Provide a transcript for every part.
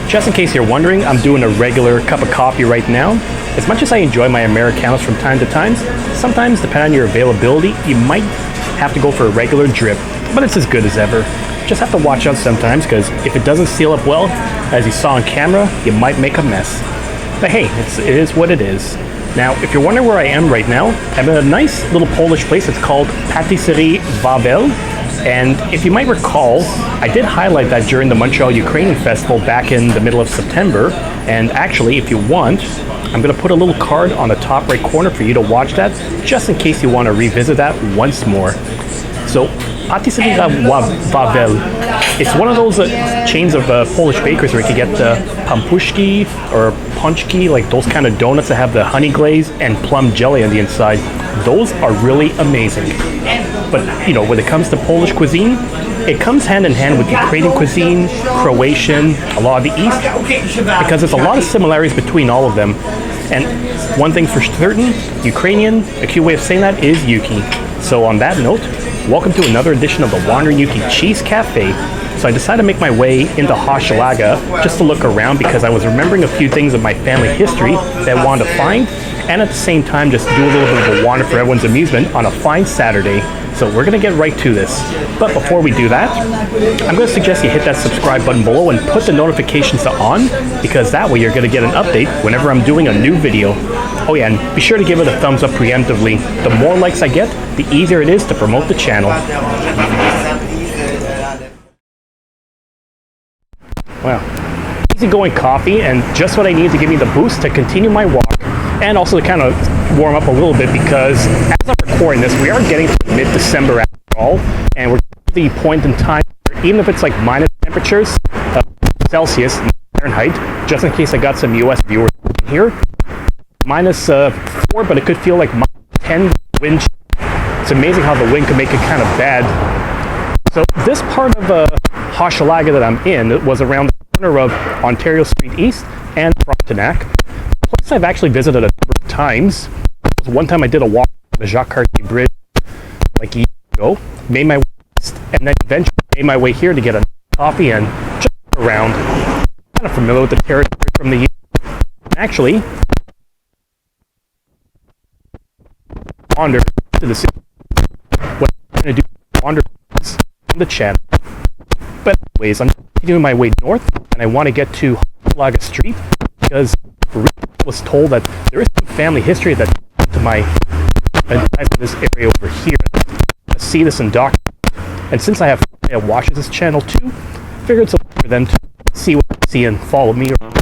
Just in case you're wondering, I'm doing a regular cup of coffee right now. As much as I enjoy my Americanos from time to time, sometimes depending on your availability, you might have to go for a regular drip, but it's as good as ever. Just have to watch out sometimes, because if it doesn't seal up well, as you saw on camera, you might make a mess. But hey, it is what it is. Now, if you're wondering where I am right now, I'm at a nice little Polish place. It's called Patisserie Wawel. And if you might recall, I did highlight that during the Montreal Ukrainian Festival back in the middle of September. And actually, if you want, I'm going to put a little card on the top right corner for you to watch that, just in case you want to revisit that once more. So, Patisserie Wawel, it's one of those chains of Polish bakeries where you can get the pampuszki or punchki, like those kind of donuts that have the honey glaze and plum jelly on the inside. Those are really amazing. But, you know, when it comes to Polish cuisine, it comes hand in hand with Ukrainian cuisine, Croatian, a lot of the East, because there's a lot of similarities between all of them. And one thing for certain, Ukrainian, a cute way of saying that is Yuki. So on that note, welcome to another edition of the Wandering Yuki Cheese Cafe. So I decided to make my way into Hochelaga just to look around, because I was remembering a few things of my family history that I wanted to find, and at the same time just do a little bit of a wander for everyone's amusement on a fine Saturday. So we're going to get right to this. But before we do that, I'm going to suggest you hit that subscribe button below and put the notifications on, because that way you're going to get an update whenever I'm doing a new video. Oh yeah, and be sure to give it a thumbs up preemptively. The more likes I get, the easier it is to promote the channel. Wow. Easygoing coffee, and just what I need to give me the boost to continue my walk, and also to kind of warm up a little bit, because as I'm recording this, we are getting to mid-December after all, and we're at the point in time where even if it's like minus temperatures, Celsius, Fahrenheit, just in case I got some US viewers here, minus 4, but it could feel like minus 10 wind. It's amazing how the wind can make it kind of bad. So this part of Hochelaga that I'm in was around the corner of Ontario Street East and Frontenac. A place I've actually visited a number of times. One time I did a walk on the Jacques Cartier Bridge like a year ago, made my way east, and then eventually made my way here to get a coffee and just around. Kind of familiar with the territory from the year. Actually, wander to the city. What I'm going to do is wander on the channel. But anyways, I'm continuing my way north, and I want to get to Hochelaga Street, because I was told that there is some family history that to my this area over here. I see this in doc, and since I have family that watches this channel too, I figured it's a way for them to see what I see and follow me around.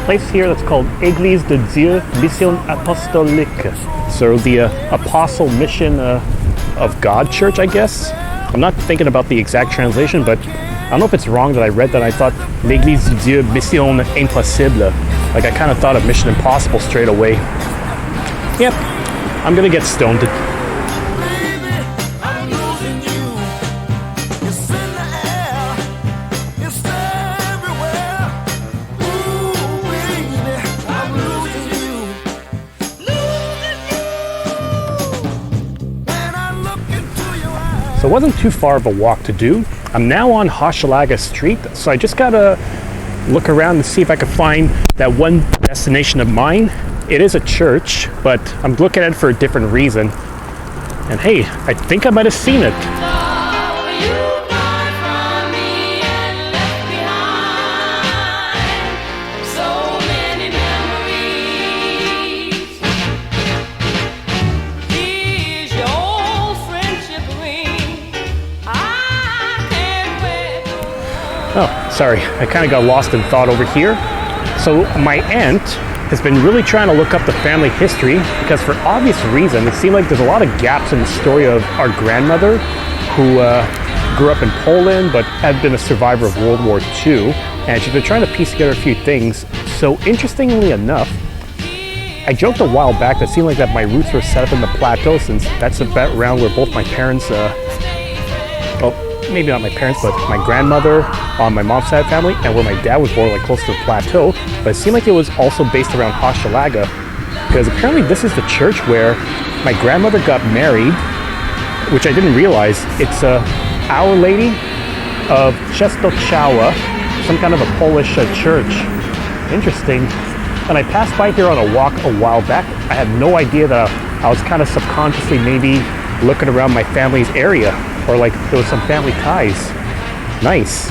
Place here that's called Église de Dieu Mission Apostolique, so the Apostle Mission of God Church, I guess. I'm not thinking about the exact translation, but I don't know if it's wrong that I read that. I thought L'Église de Dieu Mission Impossible, like I kind of thought of Mission Impossible straight away. Yep, I'm gonna get stoned. So it wasn't too far of a walk to do. I'm now on Hochelaga Street, so I just gotta look around and see if I can find that one destination of mine. It is a church, but I'm looking at it for a different reason. And hey, I think I might have seen it. Oh, sorry, I kind of got lost in thought over here. So my aunt has been really trying to look up the family history, because for obvious reason, it seemed like there's a lot of gaps in the story of our grandmother, who grew up in Poland but had been a survivor of World War II, and she's been trying to piece together a few things. So interestingly enough, I joked a while back that it seemed like that my roots were set up in the Plateau, since that's about around where both my parents maybe not my parents, but my grandmother on my mom's side of the family, and where my dad was born, like close to the Plateau. But it seemed like it was also based around Hochelaga, because apparently this is the church where my grandmother got married, which I didn't realize. It's Our Lady of Czestochowa, some kind of a Polish church. Interesting. And I passed by here on a walk a while back. I had no idea that I was kind of subconsciously maybe looking around my family's area, or like there was some family ties. Nice.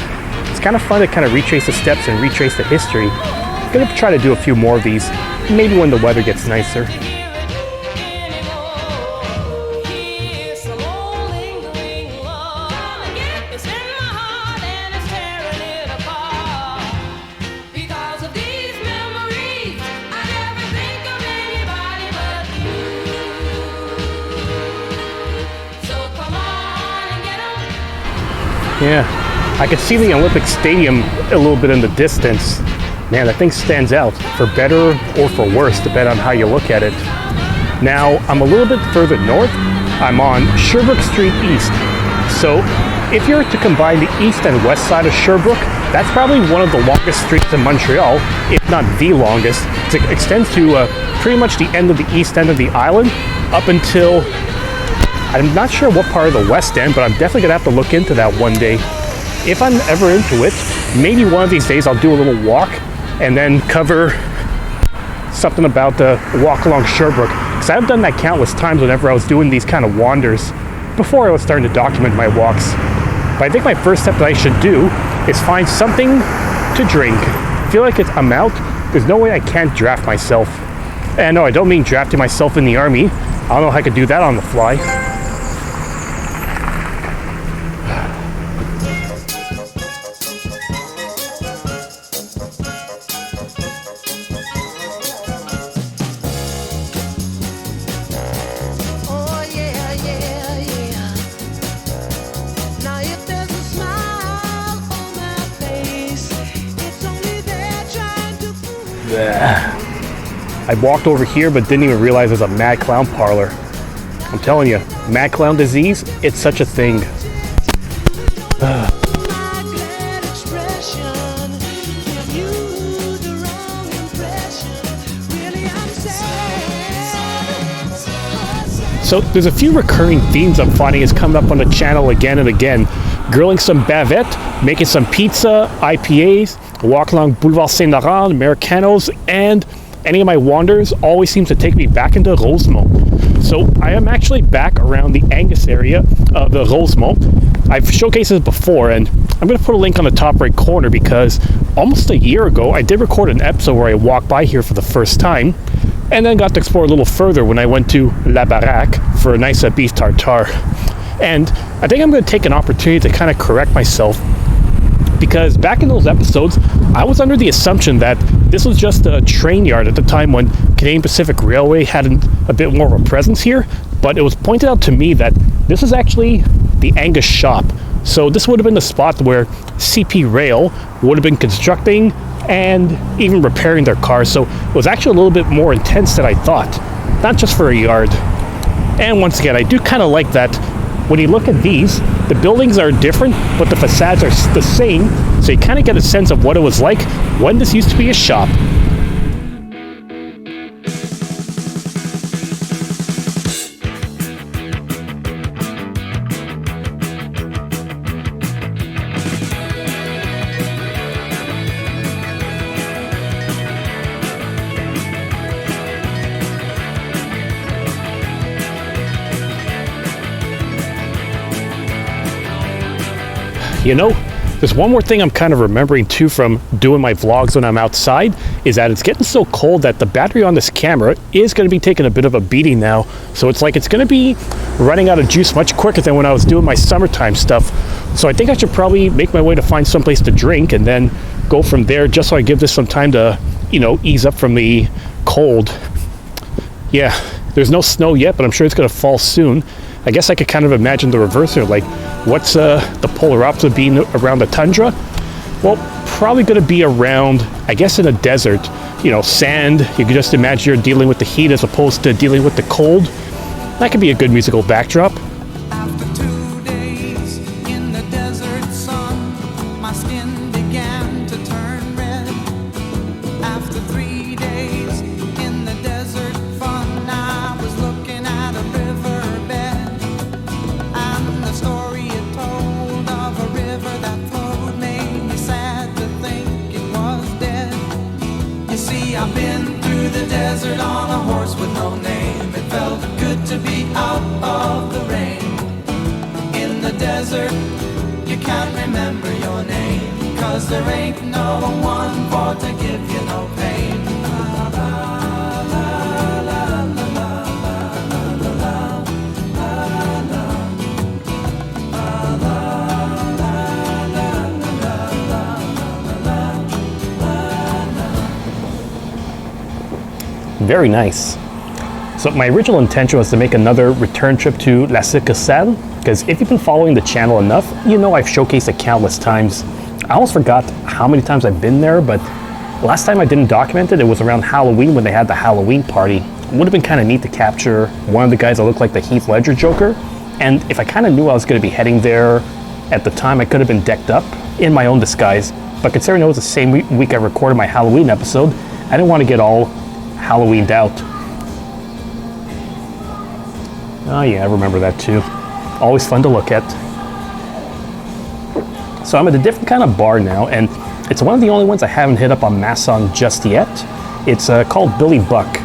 It's kind of fun to kind of retrace the steps and retrace the history. I'm gonna try to do a few more of these, maybe when the weather gets nicer. Yeah, I could see the Olympic Stadium a little bit in the distance. Man, that thing stands out, for better or for worse, depending on how you look at it. Now, I'm a little bit further north. I'm on Sherbrooke Street East. So, if you were to combine the east and west side of Sherbrooke, that's probably one of the longest streets in Montreal, if not the longest. It extends to pretty much the end of the east end of the island, up until, I'm not sure what part of the west end, but I'm definitely gonna have to look into that one day. If I'm ever into it, maybe one of these days I'll do a little walk and then cover something about the walk along Sherbrooke. Because I've done that countless times whenever I was doing these kind of wanders before I was starting to document my walks. But I think my first step that I should do is find something to drink. I feel like I'm out. There's no way I can't draft myself. And no, I don't mean drafting myself in the army. I don't know how I could do that on the fly. I walked over here but didn't even realize there's a mad clown parlor. I'm telling you, mad clown disease, it's such a thing. So there's a few recurring themes I'm finding is coming up on the channel again and again. Grilling some bavette, making some pizza, IPAs, a walk along Boulevard Saint-Laurent, Americanos, and any of my wanders always seems to take me back into Rosemont. So I am actually back around the Angus area of the Rosemont. I've showcased this before, and I'm going to put a link on the top right corner because almost a year ago I did record an episode where I walked by here for the first time, and then got to explore a little further when I went to La Baraque for a nice beef tartare. And I think I'm going to take an opportunity to kind of correct myself, because back in those episodes, I was under the assumption that this was just a train yard at the time when Canadian Pacific Railway had a bit more of a presence here, but it was pointed out to me that this is actually the Angus shop. So this would have been the spot where CP Rail would have been constructing and even repairing their cars. So it was actually a little bit more intense than I thought, not just for a yard. And once again, I do kind of like that when you look at these, the buildings are different, but the facades are the same, so you kind of get a sense of what it was like when this used to be a shop. You know, there's one more thing I'm kind of remembering too from doing my vlogs when I'm outside, is that it's getting so cold that the battery on this camera is going to be taking a bit of a beating now. So it's like it's going to be running out of juice much quicker than when I was doing my summertime stuff. So I think I should probably make my way to find someplace to drink and then go from there, just so I give this some time to, you know, ease up from the cold. Yeah, there's no snow yet, but I'm sure it's going to fall soon. I guess I could kind of imagine the reverse here, like what's the polar opposite being around the tundra? Well, probably going to be around, I guess, in a desert, you know, sand. You can just imagine you're dealing with the heat as opposed to dealing with the cold. That could be a good musical backdrop. After 2 days in the desert. desert on a horse with no name. It felt good to be out of the rain. In the desert, you can't remember your name, 'cause there ain't no one for to give you no pain. Very nice. So my original intention was to make another return trip to La Succursale, because if you've been following the channel enough, you know I've showcased it countless times. I almost forgot how many times I've been there, but last time I didn't document it, it was around Halloween when they had the Halloween party. It would have been kind of neat to capture one of the guys that looked like the Heath Ledger Joker, and if I kind of knew I was going to be heading there at the time, I could have been decked up in my own disguise, but considering it was the same week I recorded my Halloween episode, I didn't want to get all Halloweened out. Oh yeah, I remember that too. Always fun to look at. So I'm at a different kind of bar now, and it's one of the only ones I haven't hit up on Masson just yet. It's called Billy Buck.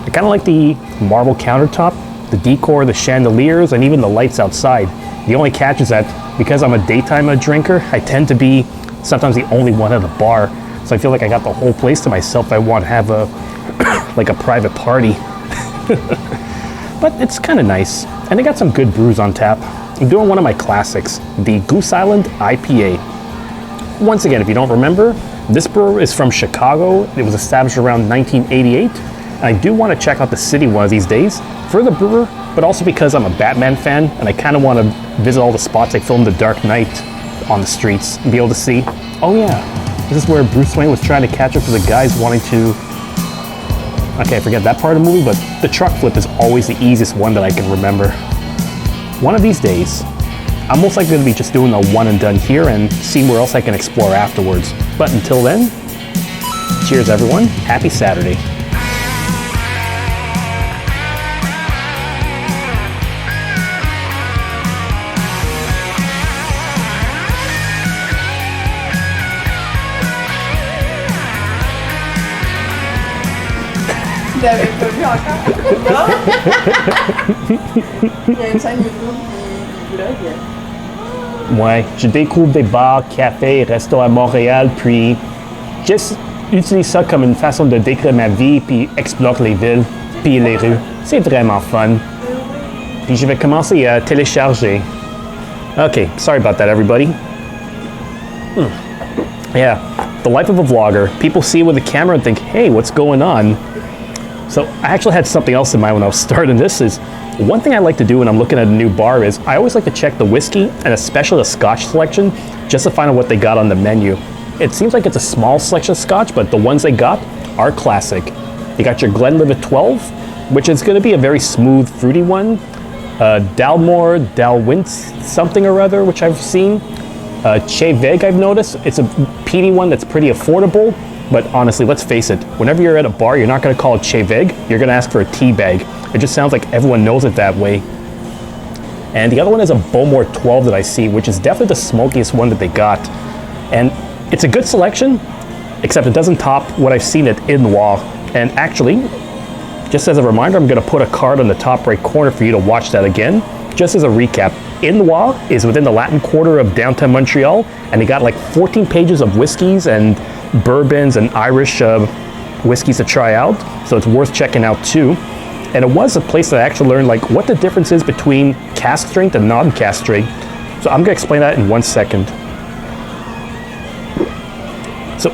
I kind of like the marble countertop, the decor, the chandeliers, and even the lights outside. The only catch is that because I'm a daytime drinker, I tend to be sometimes the only one at the bar. So I feel like I got the whole place to myself if I want to have a like a private party. But it's kind of nice, and they got some good brews on tap. I'm doing one of my classics, the Goose Island IPA. Once again, if you don't remember, this brewer is from Chicago. It was established around 1988, and I do want to check out the city one of these days for the brewer, but also because I'm a Batman fan, and I kind of want to visit all the spots I filmed The Dark Knight on the streets and be able to see, oh yeah, this is where Bruce Wayne was trying to catch up to the guys wanting to, okay, I forget that part of the movie, but the truck flip is always the easiest one that I can remember. One of these days, I'm most likely going to be just doing a one and done here and see where else I can explore afterwards. But until then, cheers everyone, happy Saturday. Vous l'avez pas vu encore? Non? Il y a une chaîne YouTube qui vlog. Ouais, je découvre des bars, cafés, restos à Montréal, puis j'utilise ça comme une façon de décrire ma vie, puis explore les villes, puis les rues. C'est vraiment fun. Puis je vais commencer à télécharger. Okay, sorry about that, everybody. Yeah, the life of a vlogger. People see it with a camera and think, hey, what's going on? So I actually had something else in mind when I was starting this. Is one thing I like to do when I'm looking at a new bar is I always like to check the whiskey and especially the Scotch selection just to find out what they got on the menu. It seems like it's a small selection of Scotch, but the ones they got are classic. You got your Glenlivet 12, which is going to be a very smooth, fruity one. Dalmore, Dalwintz, something or other, which I've seen. Che Veg, I've noticed. It's a peaty one that's pretty affordable. But honestly, let's face it, whenever you're at a bar, you're not going to call it Che Veg, you're going to ask for a tea bag. It just sounds like everyone knows it that way. And the other one is a Bowmore 12 that I see, which is definitely the smokiest one that they got. And it's a good selection, except it doesn't top what I've seen at Innoir. And actually, just as a reminder, I'm going to put a card on the top right corner for you to watch that again. Just as a recap, Innoir is within the Latin Quarter of downtown Montreal, and they got like 14 pages of whiskeys and bourbons and Irish whiskeys to try out, so it's worth checking out too. And it was a place that I actually learned like what the difference is between cask strength and non-cask strength. So I'm gonna explain that in 1 second. So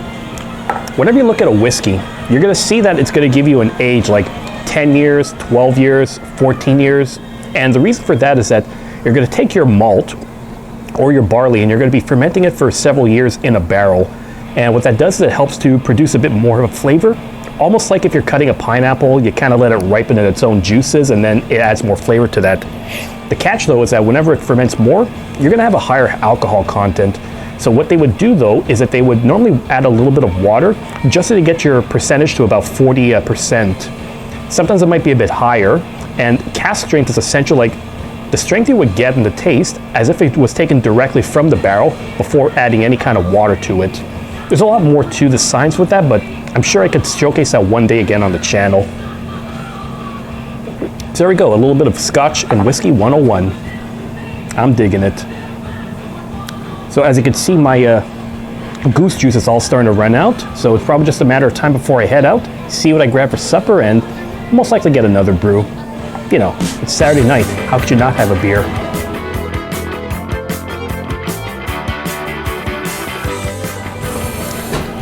whenever you look at a whiskey, you're gonna see that it's gonna give you an age like 10 years, 12 years, 14 years. And the reason for that is that you're gonna take your malt or your barley and you're gonna be fermenting it for several years in a barrel. And what that does is it helps to produce a bit more of a flavor. Almost like if you're cutting a pineapple, you kind of let it ripen in its own juices and then it adds more flavor to that. The catch though is that whenever it ferments more, you're gonna have a higher alcohol content. So what they would do though is that they would normally add a little bit of water just to get your percentage to about 40%. Sometimes it might be a bit higher, and cask strength is essential, like the strength you would get in the taste as if it was taken directly from the barrel before adding any kind of water to it. There's a lot more to the science with that, but I'm sure I could showcase that one day again on the channel. So there we go, a little bit of Scotch and Whiskey 101. I'm digging it. So as you can see, my goose juice is all starting to run out, so it's probably just a matter of time before I head out, see what I grab for supper, and most likely get another brew. You know, it's Saturday night, how could you not have a beer?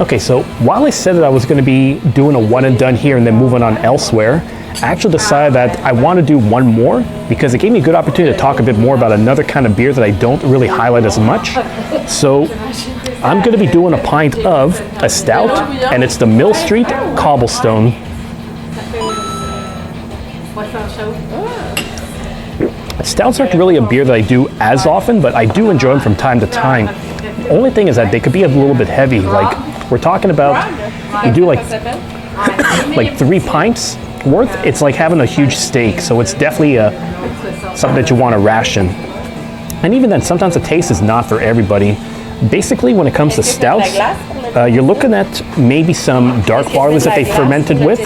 Okay, so while I said that I was going to be doing a one and done here and then moving on elsewhere, I actually decided that I want to do one more because it gave me a good opportunity to talk a bit more about another kind of beer that I don't really highlight as much. So I'm going to be doing a pint of a stout, and it's the Mill Street Cobblestone. Stouts aren't really a beer that I do as often, but I do enjoy them from time to time. The only thing is that they could be a little bit heavy. Like, we're talking about, you do like 3 pints worth, it's like having a huge steak, so it's definitely something that you want to ration. And even then, sometimes the taste is not for everybody. Basically, when it comes to stouts, you're looking at maybe some dark barleys that they fermented with,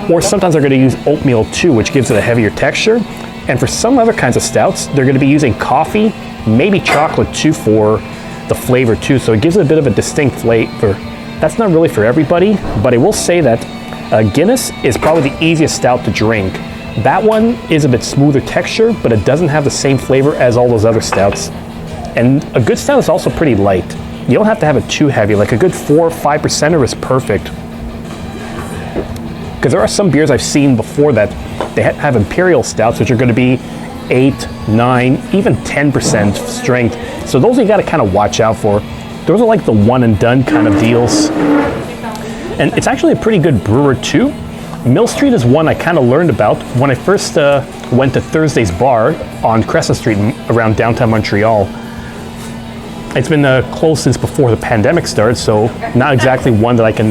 or sometimes they're going to use oatmeal too, which gives it a heavier texture. And for some other kinds of stouts, they're going to be using coffee, maybe chocolate too for the flavor too, so it gives it a bit of a distinct flavor. That's not really for everybody, but I will say that Guinness is probably the easiest stout to drink. That one is a bit smoother texture, but it doesn't have the same flavor as all those other stouts. And a good stout is also pretty light. You don't have to have it too heavy, like a good 4 or 5% is perfect. Because there are some beers I've seen before that they have imperial stouts, which are going to be 8, 9, even 10% strength. So those you got to kind of watch out for. Those are like the one and done kind of deals. And it's actually a pretty good brewer too. Mill Street is one I kind of learned about when I first went to Thursday's Bar on Crescent Street around downtown Montreal. It's been closed since before the pandemic started, so not exactly one that I can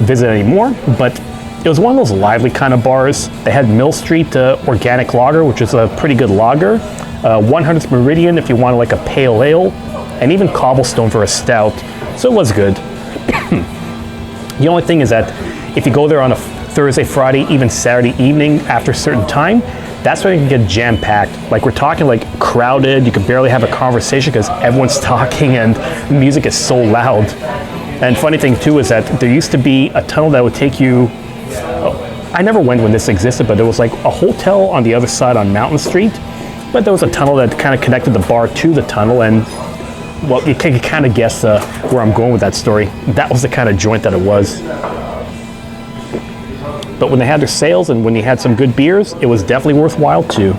visit anymore, but it was one of those lively kind of bars. They had Mill Street Organic Lager, which is a pretty good lager, 100th Meridian if you wanted like a pale ale, and even Cobblestone for a stout, so it was good. The only thing is that if you go there on a Thursday, Friday, even Saturday evening after a certain time, that's when you can get jam-packed. Like, we're talking like crowded, you can barely have a conversation because everyone's talking and the music is so loud. And funny thing too is that there used to be a tunnel that would take you, I never went when this existed, but there was like a hotel on the other side on Mountain Street, but there was a tunnel that kind of connected the bar to the tunnel, and well, you can kind of guess where I'm going with that story. That was the kind of joint that it was. But when they had their sales and when they had some good beers, it was definitely worthwhile too.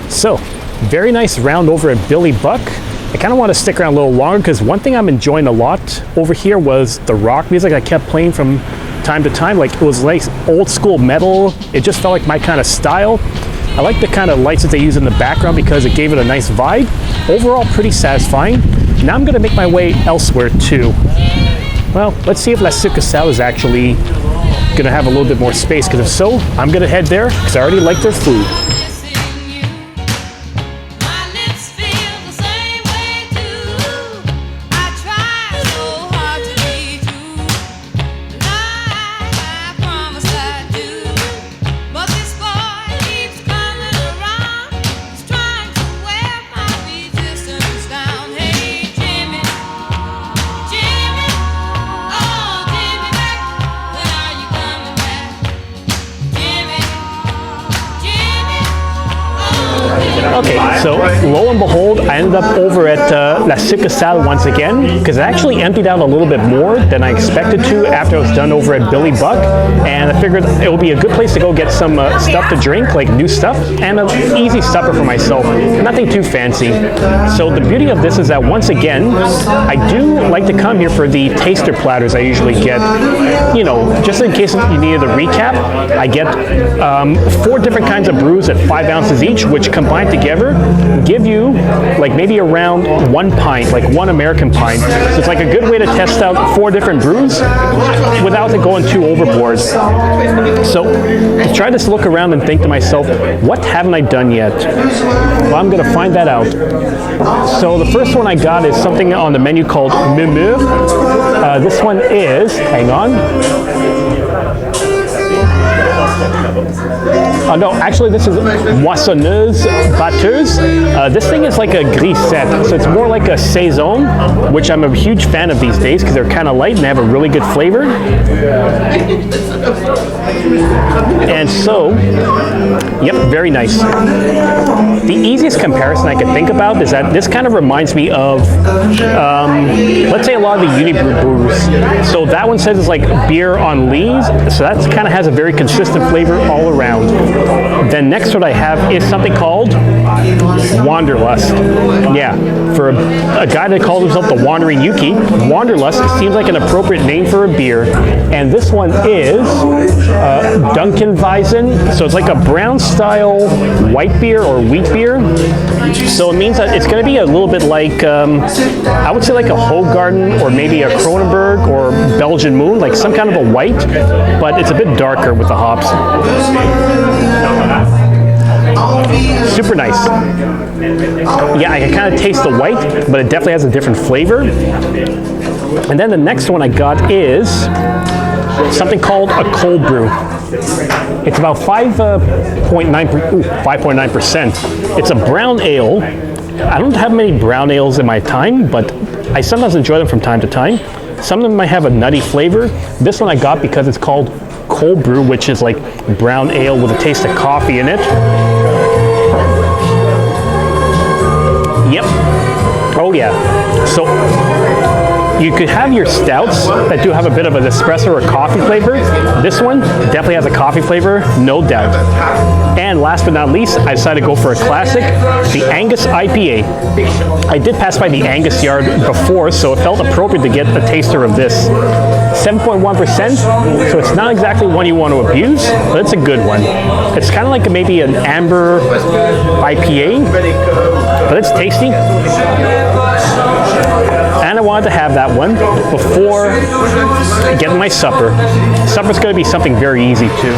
So, very nice round over at Billy Buck. I kind of want to stick around a little longer because one thing I'm enjoying a lot over here was the rock music I kept playing from time to time. Like, it was like old school metal. It just felt like my kind of style. I like the kind of lights that they use in the background because it gave it a nice vibe. Overall, pretty satisfying. Now I'm going to make my way elsewhere too. Well, let's see if La Succursale is actually going to have a little bit more space, because if so, I'm going to head there because I already like their food. Okay, so lo and behold, I ended up over at La Succursale once again, because it actually emptied out a little bit more than I expected to after I was done over at Billy Buck, and I figured it would be a good place to go get some stuff to drink, like new stuff, and an easy supper for myself, nothing too fancy. So the beauty of this is that once again, I do like to come here for the taster platters I usually get. You know, just in case you needed a recap, I get 4 different kinds of brews at 5 ounces each, which combined together give you like maybe around 1 pint, like 1 American pint. So it's like a good way to test out 4 different brews without it going too overboard. So I try to look around and think to myself, what haven't I done yet? Well, I'm going to find that out. So the first one I got is something on the menu called Murmure. This one is, hang on. No, actually this is Moissonneuse Batteuse. This thing is like a grisette, so it's more like a saison, which I'm a huge fan of these days because they're kind of light and they have a really good flavor. And so, yep, very nice. The easiest comparison I could think about is that this kind of reminds me of, let's say a lot of the Unibrew brews. So that one says it's like beer on lees, so that kind of has a very consistent flavor all around. Then next what I have is something called Wanderlust. Yeah, for a guy that calls himself the Wandering Yuki, Wanderlust seems like an appropriate name for a beer. And this one is Dunkelweizen. So it's like a brown style white beer or wheat beer. So it means that it's going to be a little bit like, I would say like a Hoegaarden or maybe a Kronenberg or Belgian Moon, like some kind of a white, but it's a bit darker with the hops. Super nice. Yeah, I can kind of taste the white, but it definitely has a different flavor. And then the next one I got is something called a cold brew. It's about 5.9%. It's a brown ale. I don't have many brown ales in my time, but I sometimes enjoy them from time to time. Some of them might have a nutty flavor. This one I got because it's called cold brew, which is like brown ale with a taste of coffee in it. Yep. Oh yeah. So you could have your stouts that do have a bit of an espresso or coffee flavor. This one definitely has a coffee flavor, no doubt. And last but not least, I decided to go for a classic, the Angus IPA. I did pass by the Angus yard before, so it felt appropriate to get a taster of this. 7.1%, so it's not exactly one you want to abuse, but it's a good one. It's kind of like maybe an amber IPA, but it's tasty. And I wanted to have that one before getting my supper. Supper's going to be something very easy too.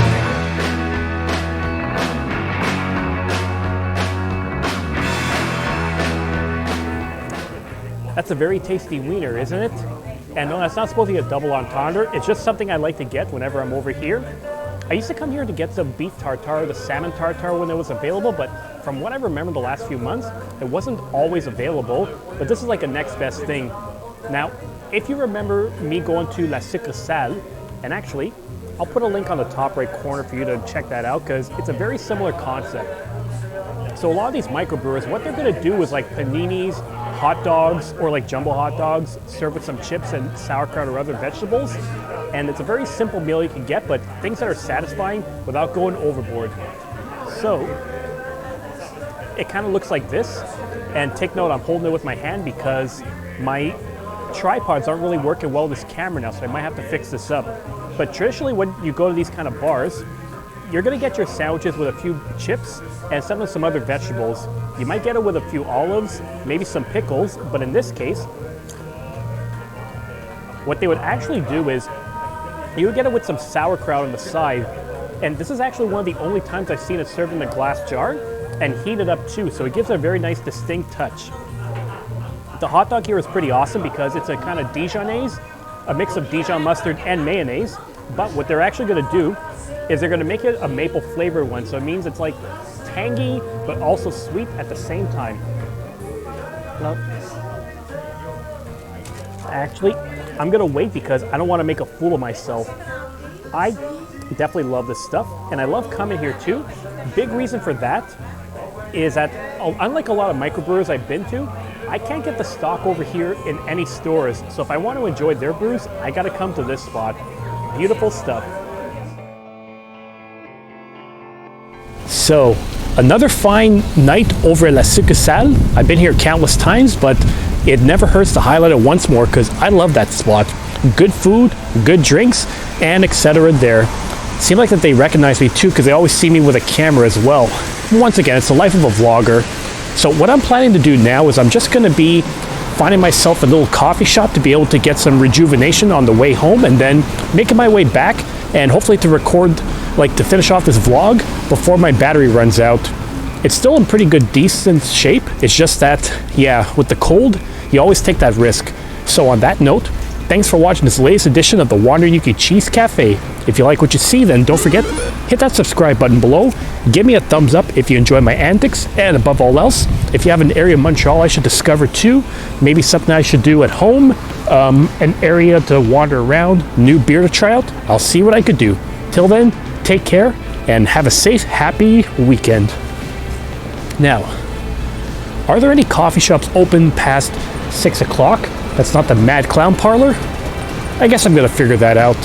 That's a very tasty wiener, isn't it? And no, that's not supposed to be a double entendre. It's just something I like to get whenever I'm over here. I used to come here to get the beef tartare, the salmon tartare when it was available, but from what I remember the last few months, it wasn't always available, but this is like a next best thing. Now, if you remember me going to La Succursale, and actually, I'll put a link on the top right corner for you to check that out because it's a very similar concept. So a lot of these microbrewers, what they're gonna do is like paninis, hot dogs, or like jumbo hot dogs, served with some chips and sauerkraut or other vegetables. And it's a very simple meal you can get, but things that are satisfying without going overboard. So, it kind of looks like this. And take note, I'm holding it with my hand because my tripods aren't really working well with this camera now, so I might have to fix this up. But traditionally, when you go to these kind of bars, you're gonna get your sandwiches with a few chips and sometimes some other vegetables. You might get it with a few olives, maybe some pickles, but in this case, what they would actually do is you would get it with some sauerkraut on the side. And this is actually one of the only times I've seen it served in a glass jar and heated up too, so it gives it a very nice distinct touch. The hot dog here is pretty awesome because it's a kind of Dijonaise, a mix of Dijon mustard and mayonnaise. But what they're actually going to do is they're going to make it a maple flavored one, so it means it's like tangy but also sweet at the same time. Now, actually, I'm going to wait because I don't want to make a fool of myself. I definitely love this stuff, and I love coming here too. Big reason for that is that unlike a lot of microbrewers I've been to, I can't get the stock over here in any stores. So if I want to enjoy their brews, I got to come to this spot. Beautiful stuff. So, another fine night over at La Succursale. I've been here countless times, but it never hurts to highlight it once more because I love that spot. Good food, good drinks, and etc. there. Seems like that they recognize me too because they always see me with a camera as well. Once again, it's the life of a vlogger. So what I'm planning to do now is I'm just going to be finding myself a little coffee shop to be able to get some rejuvenation on the way home, and then making my way back and hopefully to record, like to finish off this vlog before my battery runs out. It's still in pretty good, decent shape. It's just that, yeah, with the cold, you always take that risk. So on that note, thanks for watching this latest edition of the WUCC Cheese Cafe. If you like what you see, then don't forget, hit that subscribe button below. Give me a thumbs up if you enjoy my antics, and above all else, if you have an area of Montreal I should discover too, maybe something I should do at home, an area to wander around, new beer to try out, I'll see what I could do. Till then, take care and have a safe, happy weekend. Now, are there any coffee shops open past 6 o'clock? That's not the Mad Clown Parlor? I guess I'm gonna figure that out.